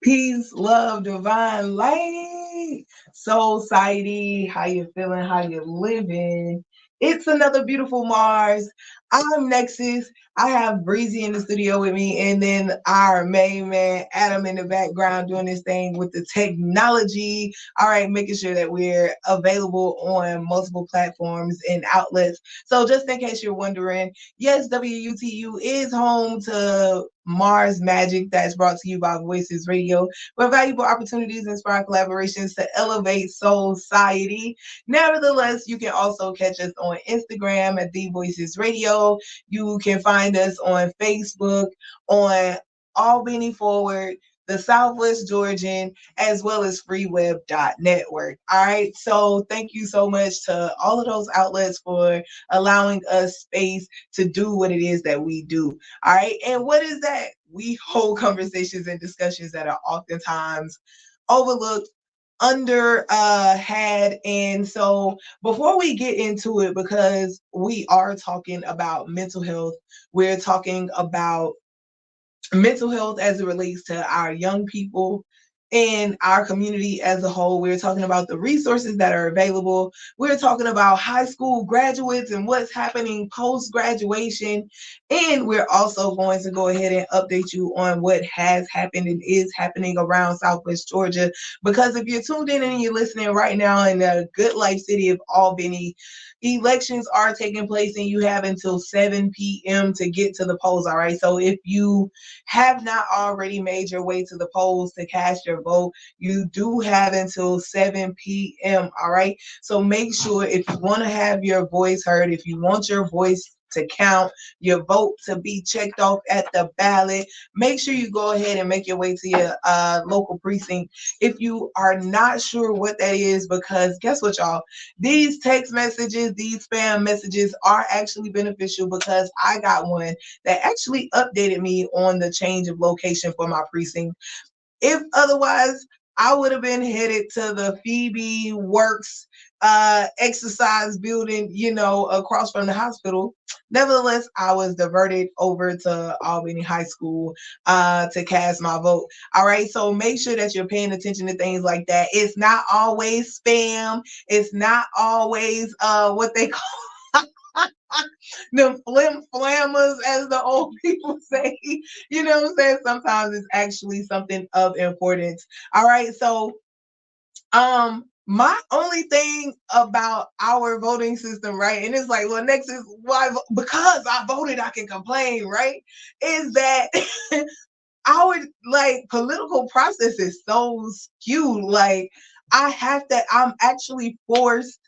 Peace, love, divine light, soul society. How you feeling? How you living? It's another beautiful Mars. I'm Nexus. I have Breezy in the studio with me, and then our main man Adam in the background doing this thing with the technology. All right, making sure that we're available on multiple platforms and outlets. So just in case you're wondering, yes, WUTU is home to Marz Magik, that's brought to you by Voices Radio, where valuable opportunities inspire collaborations to elevate soul society. Nevertheless, you can also catch us on Instagram at The Voices Radio. You can find us on Facebook, on Albany Forward, the Southwest Georgian, as well as FreeWeb.network. All right. So thank you so much to all of those outlets for allowing us space to do what it is that we do. All right. And what is that? We hold conversations and discussions that are oftentimes overlooked, under had. And so before we get into it, because we are talking about mental health, we're talking about mental health as it relates to our young people in our community as a whole. We're talking about the resources that are available. We're talking about high school graduates and what's happening post graduation. And we're also going to go ahead and update you on what has happened and is happening around Southwest Georgia. Because if you're tuned in and you're listening right now in the good life city of Albany, elections are taking place and you have until 7 p.m. to get to the polls. All right. So if you have not already made your way to the polls to cast your vote, you do have until 7 p.m. All right. So make sure, if you want to have your voice heard, if you want your voice to count, your vote to be checked off at the ballot, make sure you go ahead and make your way to your local precinct. If you are not sure what that is, because guess what, y'all? These text messages, these spam messages are actually beneficial, because I got one that actually updated me on the change of location for my precinct. If otherwise, I would have been headed to the V.O.I.C.E.S exercise building, across from the hospital. Nevertheless, I was diverted over to Albany High School to cast my vote. All right, so make sure that you're paying attention to things like that. It's not always spam. It's not always what they call them flim flammers, as the old people say. You know what I'm saying? Sometimes it's actually something of importance. All right, so my only thing about our voting system, right? And it's like, well, next is why, because I voted, I can complain, right? Is that our political process is so skewed. Like, I'm actually forced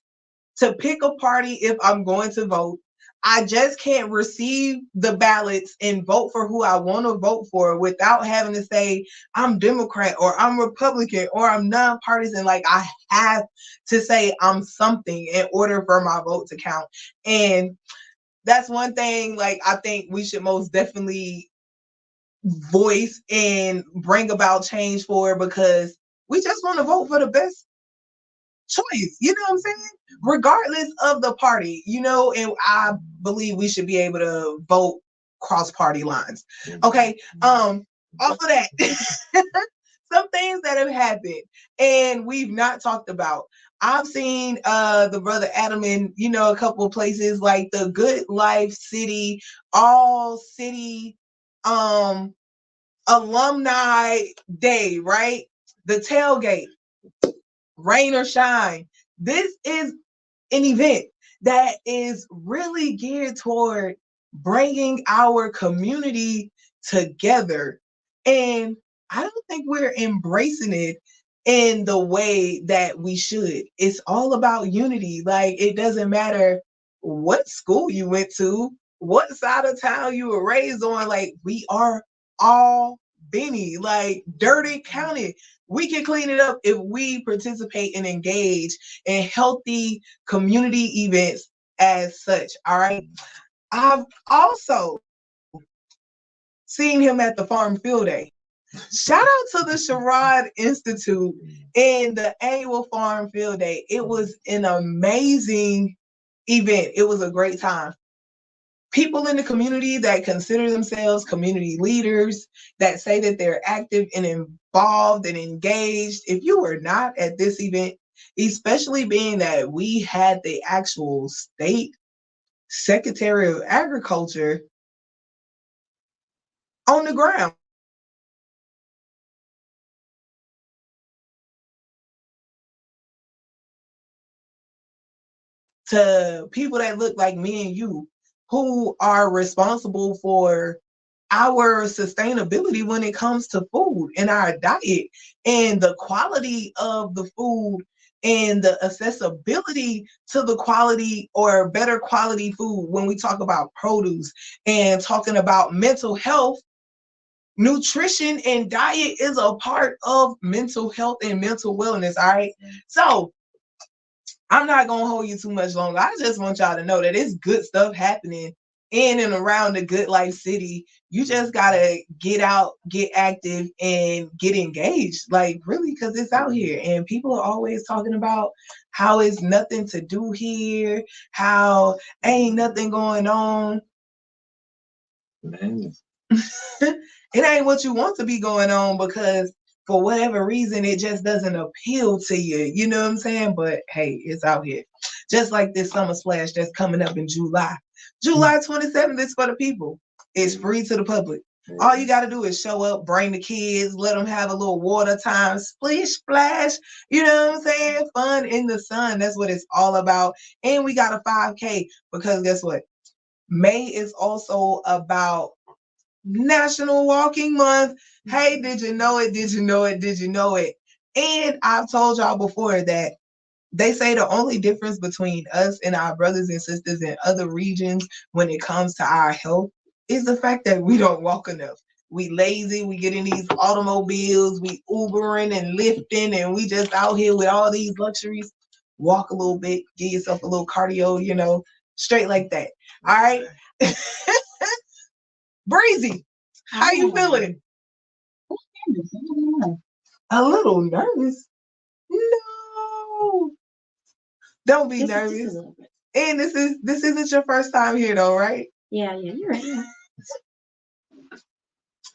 to pick a party if I'm going to vote. I just can't receive the ballots and vote for who I want to vote for without having to say I'm Democrat or I'm Republican or I'm nonpartisan. Like, I have to say I'm something in order for my vote to count. And that's one thing, like, I think we should most definitely voice and bring about change for, because we just want to vote for the best choice, you know what I'm saying? Regardless of the party, and I believe we should be able to vote cross party lines. Okay. Off of that, some things that have happened and we've not talked about. I've seen the brother Adam in, a couple of places like the Good Life City, all city alumni day, right? The tailgate, rain or shine. This is an event that is really geared toward bringing our community together. And I don't think we're embracing it in the way that we should. It's all about unity. Like, it doesn't matter what school you went to, what side of town you were raised on. Like, we are all Benny, like Dirty County. We can clean it up if we participate and engage in healthy community events as such. All right. I've also seen him at the Farm Field Day. Shout out to the Sherrod Institute in the annual Farm Field Day. It was an amazing event. It was a great time. people in the community that consider themselves community leaders, that say that they're active and involved and engaged. If you were not at this event, especially being that we had the actual state secretary of agriculture on the ground to people that look like me and you who are responsible for our sustainability when it comes to food and our diet and the quality of the food and the accessibility to the quality or better quality food when we talk about produce and talking about mental health. Nutrition and diet is a part of mental health and mental wellness. All right. So I'm not gonna hold you too much longer. I just want y'all to know that it's good stuff happening in and around the Good Life City. You just gotta get out, get active, and get engaged. Like really, because it's out here, and people are always talking about how it's nothing to do here, how ain't nothing going on. Man. It ain't what you want to be going on because for whatever reason it just doesn't appeal to you. You know what I'm saying? But hey, it's out here. Just like this summer splash that's coming up in July. July 27th is for the people. It's free to the public. All you got to do is show up, bring the kids, let them have a little water time, splish splash. You know what I'm saying? Fun in the sun. That's what it's all about. And we got a 5K because guess what? May is also about National Walking Month. Hey, did you know it? Did you know it? Did you know it? And I've told y'all before that they say the only difference between us and our brothers and sisters in other regions when it comes to our health is the fact that we don't walk enough. We lazy, we get in these automobiles, we Ubering and lifting, and we just out here with all these luxuries. Walk a little bit, give yourself a little cardio, straight like that. All right. Breezy, how you feeling? A little nervous? No. Don't be nervous. And this isn't your first time here though, right? Yeah, you're right. Yeah.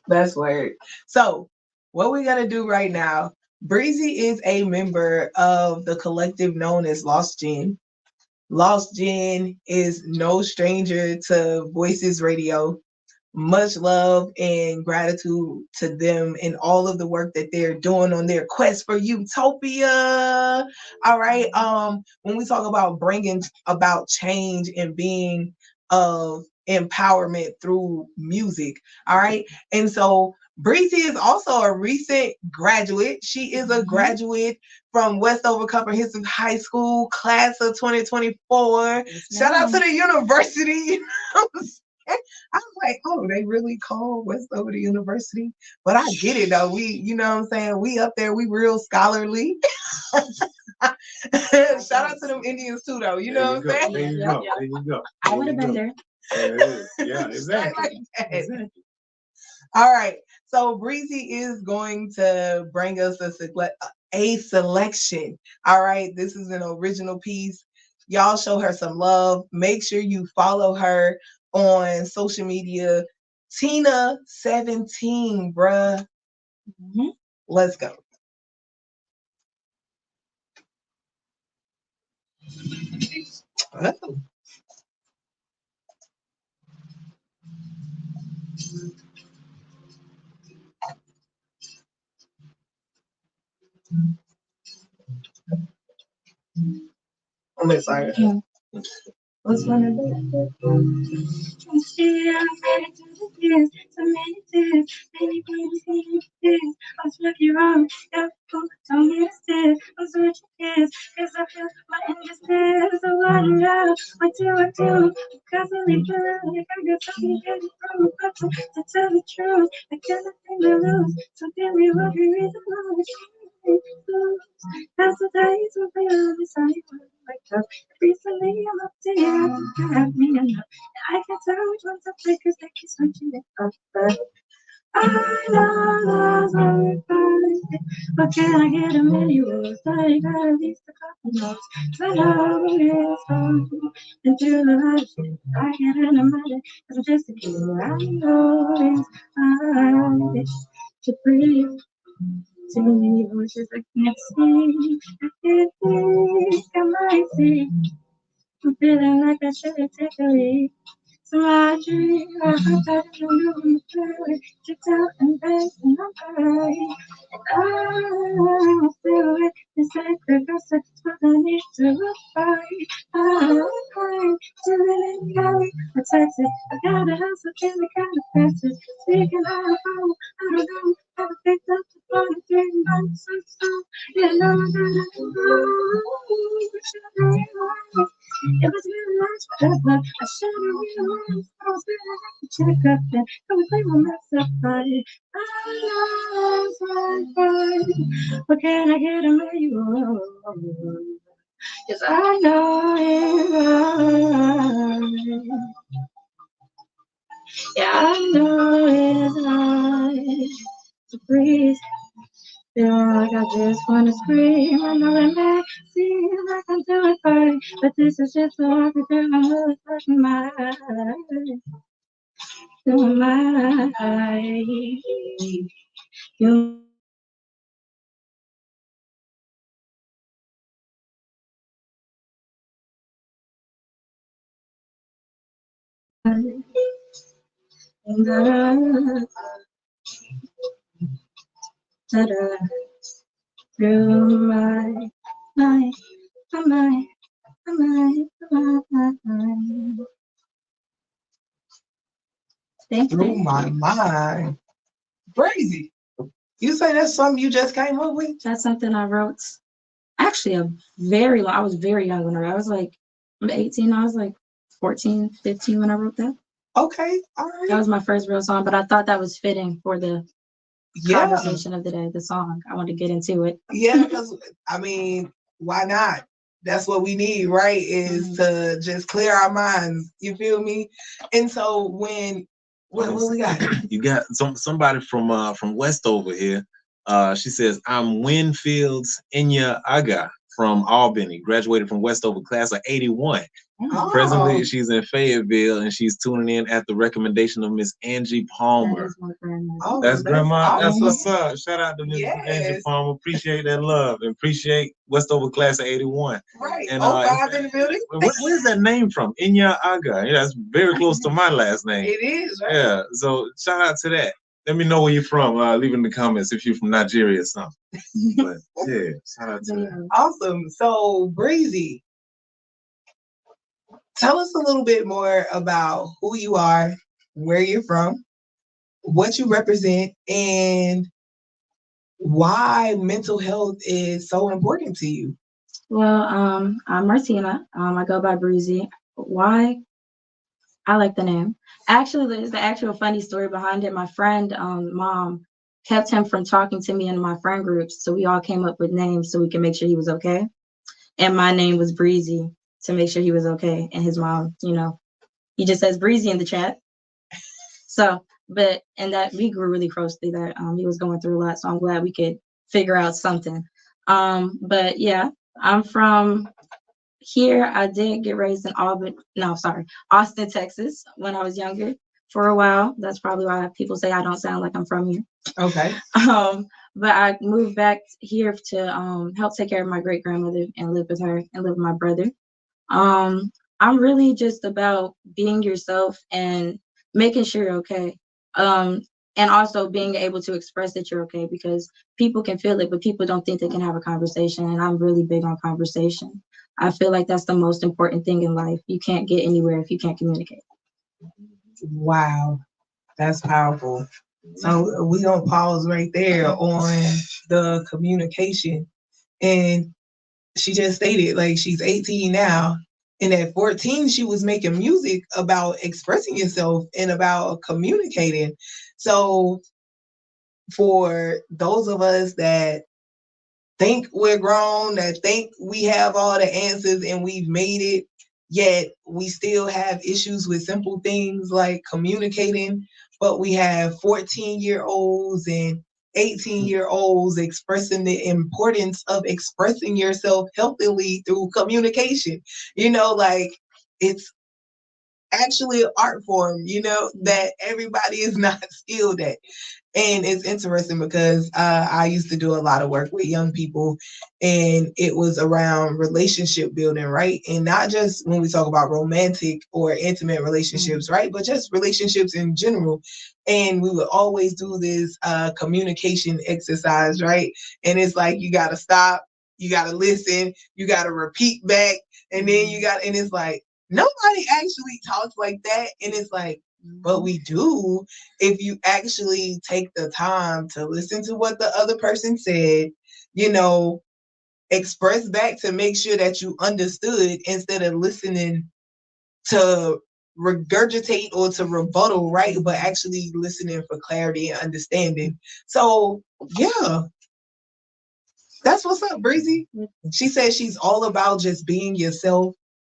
That's weird. So what we're gonna do right now, Breezy is a member of the collective known as Lost Gen. Lost Gen is no stranger to Voices Radio. Much love and gratitude to them and all of the work that they're doing on their quest for utopia. All right. When we talk about bringing about change and being of empowerment through music. All right. And so Breezy is also a recent graduate. She is a graduate from Westover Comprehensive High School, class of 2024. Shout out to the university. I was like, oh, they really call Westover the university? But I get it though. You know what I'm saying? We up there, we real scholarly. Shout out to them Indians too though. You know what I'm saying? There you go. I would have been there. Yeah, exactly. Exactly. All right. So Breezy is going to bring us a selection. All right. This is an original piece. Y'all show her some love. Make sure you follow her on social media. Tina17, bruh. Mm-hmm. Let's go. Oh. I'm excited. Let's run it back. So many tears, many tears. I was looking wrong, don't get upstairs. I'm switching gears, cause I feel my injustice. So what now? What do I do? Cause I leave you, like I got something to get from. But to tell the truth, I got nothing to lose. So give me what you reason why. That's the days will be on the side. Like up. Recently, I'm up to you. You have me enough. I can tell which one's up there cause they keep switching it up. But I know those are fine. But can I get a million? I got at least a couple notes. 'Cause I know it's hard until the last minute. I can't imagine, 'cause I'm just a kid. I know it's hard to breathe. Too many voices I can't see. I can't think I might see. I'm feeling like I should take a leap. So I dream, I hope that you know I'm afraid to tell and beg and I'm right. I feel like the sacrifice is what I need to fight. I to really carry a Texas. I gotta hustle, can I kind of fences. Speaking out of power, I don't know. Never picked up the phone and three months or so. Yeah, no, I gotta go. It was really nice forever. I should have realized I was gonna have to check up then. I was like, well, that's a fight. I lost my fight. But can I get a manual? Yes, I know it's right. Yeah, I know it's right to breathe. Feel like I just wanna scream. I know it may seem like I'm doing fine, but this is just so hard to do. I'm really pushing my doing my you through my mind, my mind, my mind, my mind. Thank Through you. my mind. Crazy. You say that's something you just came up with? That's something I wrote. Actually, a very long. I was very young when I wrote. I was like, I'm 18. I was like 14, 15 when I wrote that. Okay, all That right. was my first real song, but I thought that was fitting for the Yeah, conversation of the day, the song. I wanted to get into it. yeah, because I mean, why not? That's what we need, right? Is to just clear our minds. You feel me? And so when what we got? You got somebody from Westover here. She says, I'm Winfield's Inya Aga from Albany, graduated from Westover class of 81. Oh, Presently, she's in Fayetteville and she's tuning in at the recommendation of Miss Angie That Palmer. is my grandmother. oh, That's grandma. That's awesome. what's up. Shout out to Miss Angie Yes, Palmer. Appreciate that love and appreciate Westover class of 81. right. And Oh, five in the building. where's that name from? Inya Aga. Yeah, that's very close to my last name. It is, right? Yeah. So shout out to that. Let me know where you're from. Leave in the comments if you're from Nigeria or something. But yeah, shout out to that. Awesome. So, Breezy, tell us a little bit more about who you are, where you're from, what you represent, and why mental health is so important to you. Well, I'm Martina. I go by Breezy. Why? I like the name. Actually, there's the actual funny story behind it. My friend, mom, kept him from talking to me in my friend groups, so we all came up with names so we can make sure he was okay. And my name was Breezy to make sure he was okay. And his mom, he just says Breezy in the chat. So, but and that we grew really closely. That he was going through a lot, so I'm glad we could figure out something. But yeah, I'm from here. I did get raised in Auburn. No, sorry, Austin, Texas, when I was younger for a while. That's probably why people say I don't sound like I'm from here. Okay. Um, but I moved back here to help take care of my great grandmother and live with her and live with my brother. Um, I'm really just about being yourself and making sure you're okay. Um, and also being able to express that you're okay because people can feel it, but people don't think they can have a conversation. And I'm really big on conversation. I feel like that's the most important thing in life. You can't get anywhere if you can't communicate. Wow, that's powerful. So we gonna pause right there on the communication. And she just stated like she's 18 now. And at 14, she was making music about expressing yourself and about communicating. So for those of us that think we're grown, that think we have all the answers and we've made it, yet we still have issues with simple things like communicating. But we have 14-year-olds and 18-year-olds expressing the importance of expressing yourself healthily through communication. Like it's actually an art form, that everybody is not skilled at. And it's interesting because I used to do a lot of work with young people, and it was around relationship building, right? And not just when we talk about romantic or intimate relationships, right? But just relationships in general. And we would always do this communication exercise, right? And it's like you got to stop, you got to listen, you got to repeat back, and then and it's like, nobody actually talks like that. And it's like, but we do if you actually take the time to listen to what the other person said, you know, express back to make sure that you understood instead of listening to regurgitate or to rebuttal, right? But actually listening for clarity and understanding. So, yeah, that's what's up, Breezy. She says she's all about just being yourself.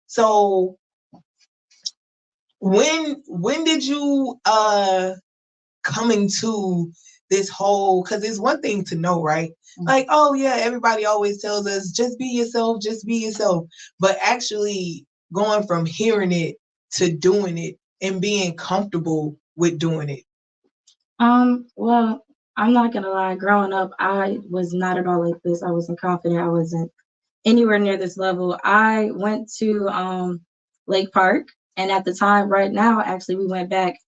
So, when did you coming to this whole, because it's one thing to know, right? Like, oh yeah, everybody always tells us just be yourself, just be yourself. But actually going from hearing it to doing it and being comfortable with doing it. Well, I'm not gonna lie, growing up, I was not at all like this. I wasn't confident. I wasn't anywhere near this level. I went to Lake Park, and at the time, right now, actually, we went back.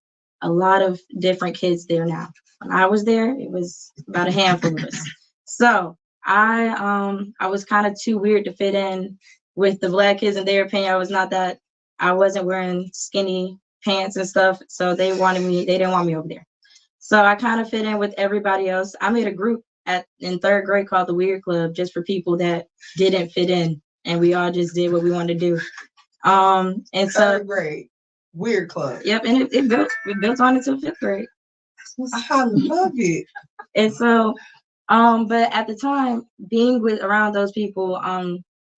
A lot of different kids there now. When I was there, it was about a handful of us. So I was kind of too weird to fit in with the black kids. In their opinion, I was not that. I wasn't wearing skinny pants and stuff, so they wanted me. They didn't want me over there. So I kind of fit in with everybody else. I made a group in third grade called the Weird Club, just for people that didn't fit in, and we all just did what we wanted to do. And so Third grade, Weird Club. Yep, and it built on until fifth grade. I love it. And so, but at the time, being with around those people,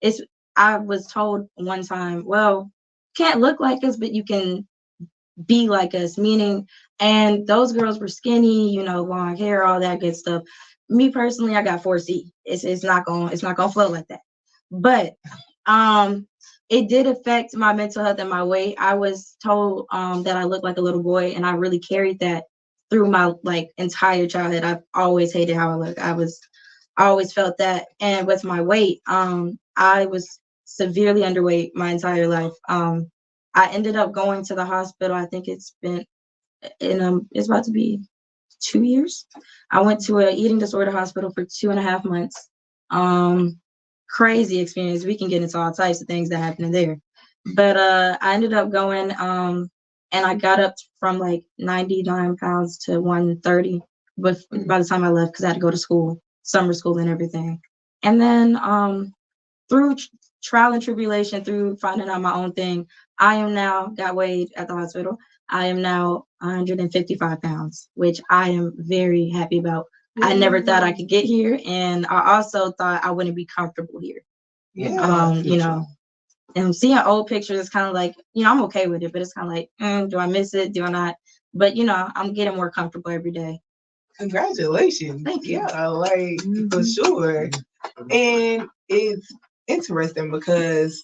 it's I was told one time, well, can't look like us, but you can be like us, meaning, and those girls were skinny, long hair, all that good stuff. Me personally, I got 4C. It's not gonna flow like that. But um it did affect my mental health and my weight. I was told that I looked like a little boy, and I really carried that through my entire childhood. I've always hated how I look. I always felt that. And with my weight, I was severely underweight my entire life. I ended up going to the hospital. I think it's about to be 2 years. I went to a eating disorder hospital for 2.5 months. Um, Crazy experience. We can get into all types of things that happened in there. But I ended up going, and I got up from like 99 pounds to 130 by the time I left, because I had to go to school, summer school and everything. And then through trial and tribulation, through finding out my own thing, I am now got weighed at the hospital. I am now 155 pounds, which I am very happy about. I never thought I could get here, and I also thought I wouldn't be comfortable here. Yeah. And seeing old pictures is kind of like, I'm okay with it, but it's kind of like, do I miss it? Do I not? But I'm getting more comfortable every day. Congratulations. Thank you. Yeah, like for sure. And it's interesting because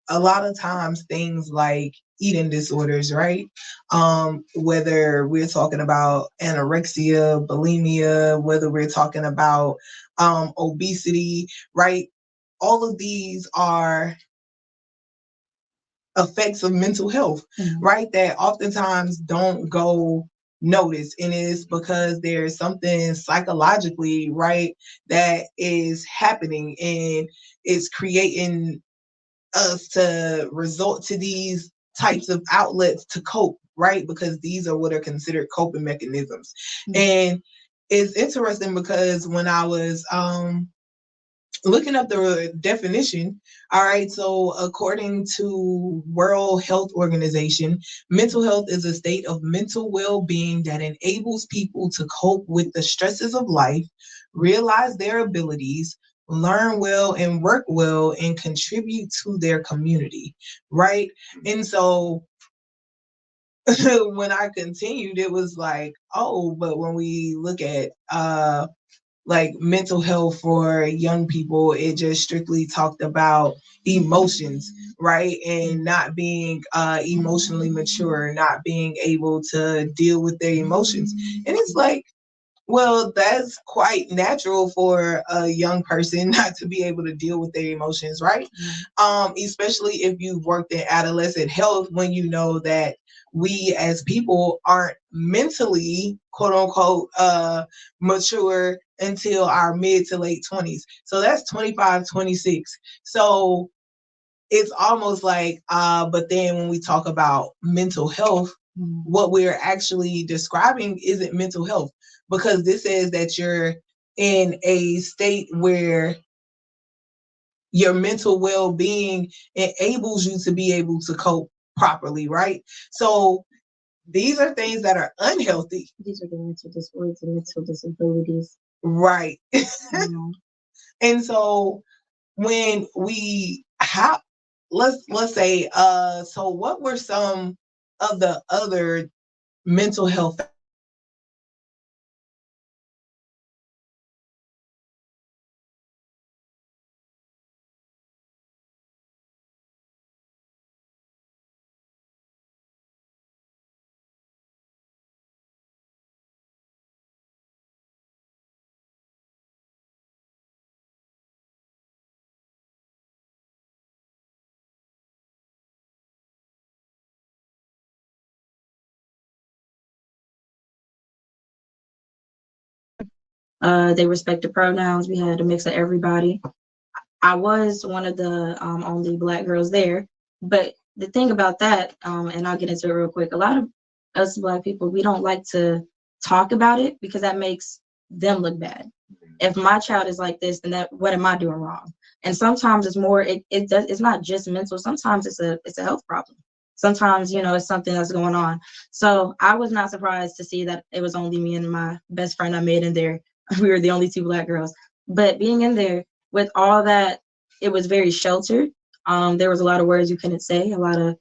a lot of times things like eating disorders, right? Whether we're talking about anorexia, bulimia, whether we're talking about obesity, right? All of these are effects of mental health, right? That oftentimes don't go noticed. And it's because there's something psychologically, right, that is happening, and it's creating us to resort to these types of outlets to cope, right? Because these are what are considered coping mechanisms. And it's interesting because when I was looking up the definition, all right, so according to World Health Organization, mental health is a state of mental well-being that enables people to cope with the stresses of life, realize their abilities, learn well and work well, and contribute to their community, right? And so when I continued, it was like, oh, but when we look at like mental health for young people, it just strictly talked about emotions, right? And not being emotionally mature, not being able to deal with their emotions. And it's like, well, that's quite natural for a young person not to be able to deal with their emotions, right? Especially if you've worked in adolescent health, when you know that we as people aren't mentally, quote unquote, mature until our mid to late 20s. So that's 25, 26. So it's almost like, but then when we talk about mental health, what we're actually describing isn't mental health, because this says that you're in a state where your mental well-being enables you to be able to cope properly, right? So these are things that are unhealthy. These are the mental disorders and mental disabilities. Right. And so when we have, let's say, so what were some of the other mental health factors that you can think of that They respected pronouns. We had a mix of everybody. I was one of the only black girls there. But the thing about that, and I'll get into it real quick, a lot of us black people, we don't like to talk about it because that makes them look bad. If my child is like this, then that what am I doing wrong? And sometimes it's more it's not just mental, sometimes it's a health problem. Sometimes, it's something that's going on. So I was not surprised to see that it was only me and my best friend I made in there. We were the only two black girls. But being in there with all that, it was very sheltered. There was a lot of words you couldn't say, a lot of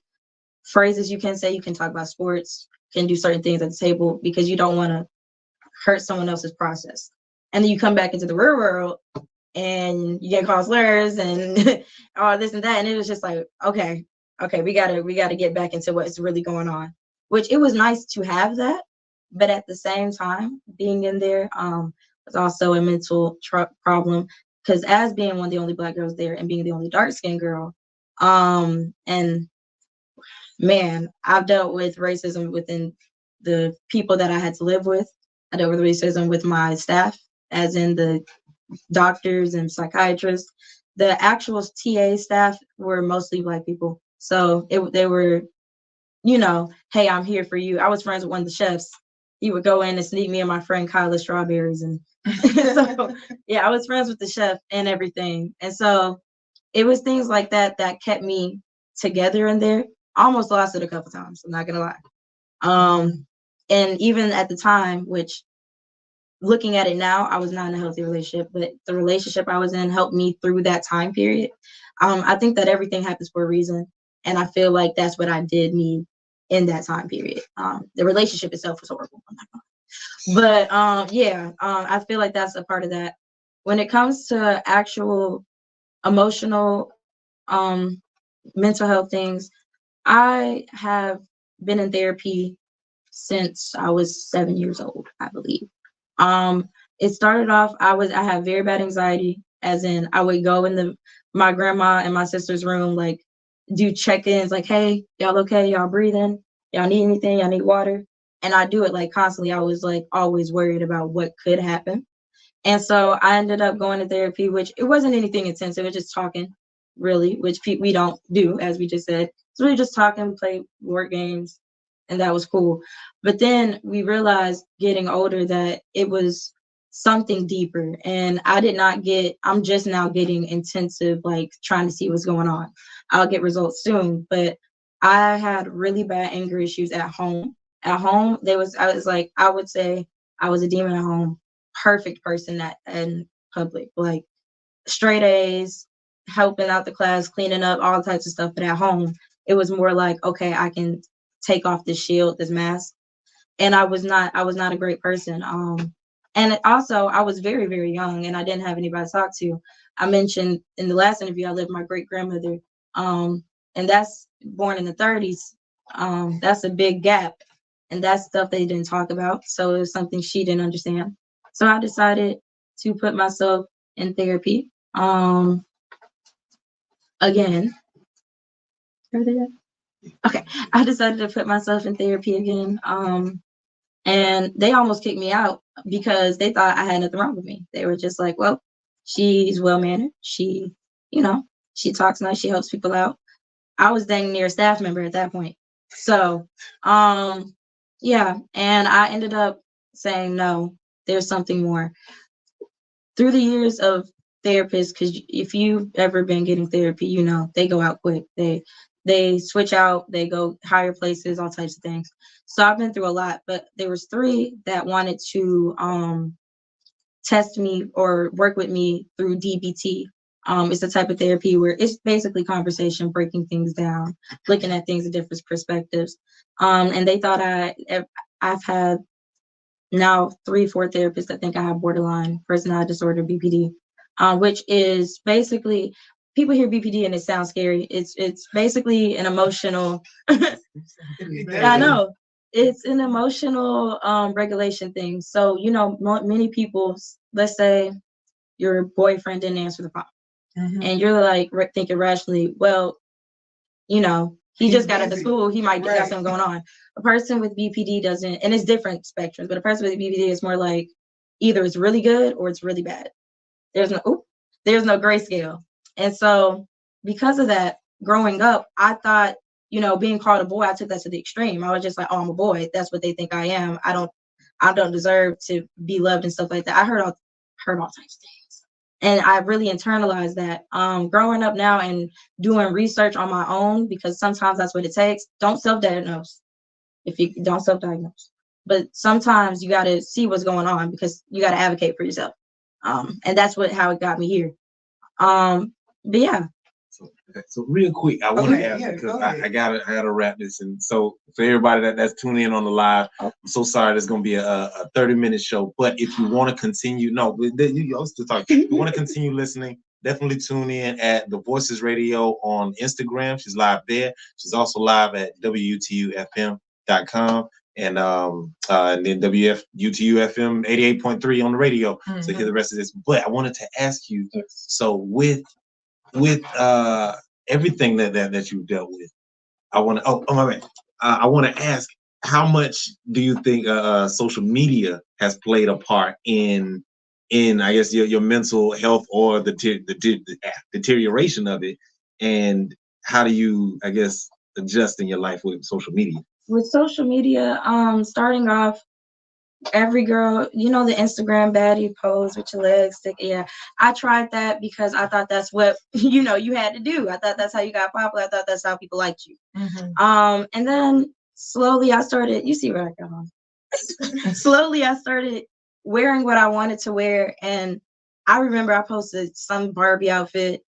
phrases you can say. You can talk about sports, can do certain things at the table because you don't want to hurt someone else's process. And then you come back into the real world and you get called slurs and all this and that. And it was just like, okay, we gotta get back into what's really going on. Which it was nice to have that, but at the same time, being in there was also a mental problem because as being one of the only black girls there and being the only dark skinned girl, and man, I've dealt with racism within the people that I had to live with. I dealt with racism with my staff, as in the doctors and psychiatrists. The actual TA staff were mostly black people. So they were, hey, I'm here for you. I was friends with one of the chefs. He would go in and sneak me and my friend Kyla strawberries. And so, yeah, I was friends with the chef and everything. And so it was things like that that kept me together in there. I almost lost it a couple times. I'm not going to lie. And even at the time, which looking at it now, I was not in a healthy relationship, but the relationship I was in helped me through that time period. I think that everything happens for a reason, and I feel like that's what I did need in that time period. The relationship itself was horrible, but yeah, I feel like that's a part of that. When it comes to actual emotional, mental health things, I have been in therapy since I was 7 years old, I believe. Um, it started off, I had very bad anxiety, as in I would go in my grandma and my sister's room, like do check-ins, like, hey, y'all okay? Y'all breathing? Y'all need anything? Y'all need water? And I do it like constantly. I was like always worried about what could happen. And so I ended up going to therapy, which it wasn't anything intense. It was just talking, really, which we don't do, as we just said. So we were just talking, play board games, and that was cool. But then we realized getting older that it was something deeper. And I'm just now getting intensive, like trying to see what's going on. I'll get results soon. But I had really bad anger issues at home. At home, I was like, I would say I was a demon at home, perfect person that in public, like straight A's, helping out the class, cleaning up, all types of stuff. But at home, it was more like, okay, I can take off this shield, this mask. And I was not a great person. And also I was very, very young and I didn't have anybody to talk to. I mentioned in the last interview I lived with my great grandmother, and that's born in the 30s. That's a big gap, and that's stuff they didn't talk about. So it was something she didn't understand. So I decided to put myself in therapy. Again. Okay, I decided to put myself in therapy again. And they almost kicked me out because they thought I had nothing wrong with me. They were just like, well, she's well mannered. She, you know, she talks nice. She helps people out. I was dang near a staff member at that point. So, yeah. And I ended up saying, no, there's something more. Through the years of therapists, because if you've ever been getting therapy, you know, they go out quick. They switch out, they go higher places, all types of things. So I've been through a lot, but there was 3 that wanted to test me or work with me through DBT. It's a type of therapy where it's basically conversation, breaking things down, looking at things in different perspectives. And they thought I've had now 3-4 therapists that think I have borderline personality disorder, BPD, which is basically, people hear BPD and it sounds scary. It's basically an emotional. I know, it's an emotional regulation thing. So you know, many people, let's say your boyfriend didn't answer the phone, and you're like thinking rationally, well, you know, he just got out of school, he might got something going on. A person with BPD doesn't, and it's different spectrums, but a person with BPD is more like either it's really good or it's really bad. There's no grayscale. And so because of that, growing up, I thought, you know, being called a boy, I took that to the extreme. I was just like, oh, I'm a boy. That's what they think I am. I don't deserve to be loved and stuff like that. I heard all types of things. And I really internalized that. Growing up now and doing research on my own, because sometimes that's what it takes. Don't self-diagnose. If you don't self-diagnose, but sometimes you got to see what's going on because you got to advocate for yourself. And that's how it got me here. But yeah. So real quick, I want to ask because I gotta wrap this. And so for everybody that's tuning in on the live, I'm so sorry. There's gonna be a 30-minute show. But if you want to continue, you also talk. If you want to continue listening, definitely tune in at the Voices Radio on Instagram. She's live there. She's also live at WUTUFM.com. And then WUTUFM 88.3 on the radio. So hear the rest of this. But I wanted to ask you, so with everything that you've dealt with, I want to my bad. I want to ask, how much do you think social media has played a part in I guess your mental health or the deterioration of it, and how do you, I guess, adjust in your life with social media? With social media, starting off, every girl, you know, the Instagram baddie pose with your legs stick. Yeah, I tried that because I thought that's what you know you had to do. I thought that's how you got popular. I thought that's how people liked you. And then slowly I started. You see what I got on? Slowly I started wearing what I wanted to wear, and I remember I posted some Barbie outfit.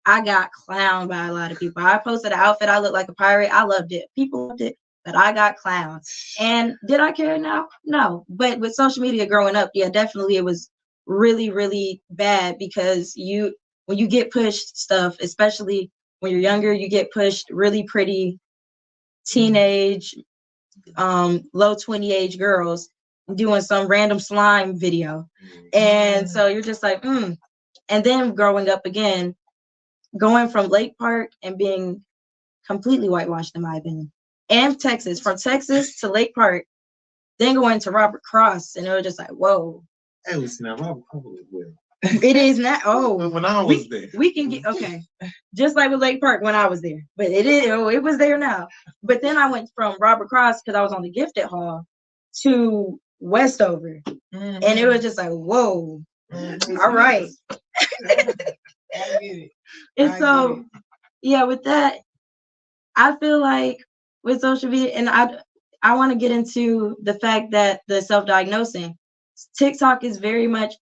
I got clowned by a lot of people. I posted an outfit, I looked like a pirate. I loved it. People loved it, but I got clowned. And did I care now? No. But with social media growing up, yeah, definitely it was really, really bad because when you get pushed stuff, especially when you're younger, you get pushed really pretty teenage, low 20 age girls doing some random slime video. And so you're just like, And then growing up again, going from Lake Park and being completely whitewashed in my opinion, and Texas, from Texas to Lake Park, then going to Robert Cross, and it was just like, whoa. Hey, listen, now Robert Cross was well. It is not. Oh, when I was there, we can get okay. Just like with Lake Park when I was there, but it was there now. But then I went from Robert Cross because I was on the gifted hall to Westover, and it was just like, whoa. All right. And so, yeah, with that, I feel like with social media, and I want to get into the fact that the self-diagnosing, TikTok is very much,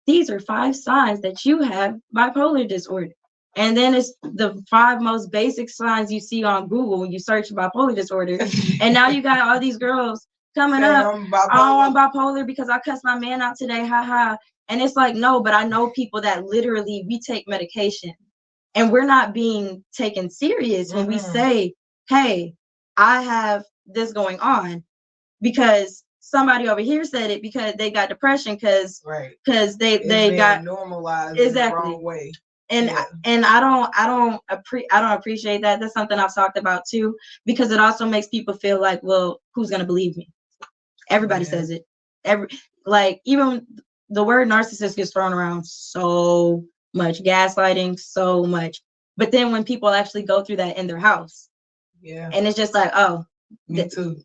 these are 5 signs that you have bipolar disorder. And then it's the 5 most basic signs you see on Google when you search bipolar disorder. And now you got all these girls coming saying up, oh, I'm bipolar because I cussed my man out today, haha. And it's like, no, but I know people that literally, we take medication and we're not being taken serious when we say, hey, I have this going on, because somebody over here said it because they got depression because they got normalized exactly in the wrong way. And I don't appreciate that. That's something I've talked about too, because it also makes people feel like, well, who's gonna believe me? Everybody says it. Even the word narcissist gets thrown around so much, gaslighting so much. But then when people actually go through that in their house, and it's just like, oh, me too.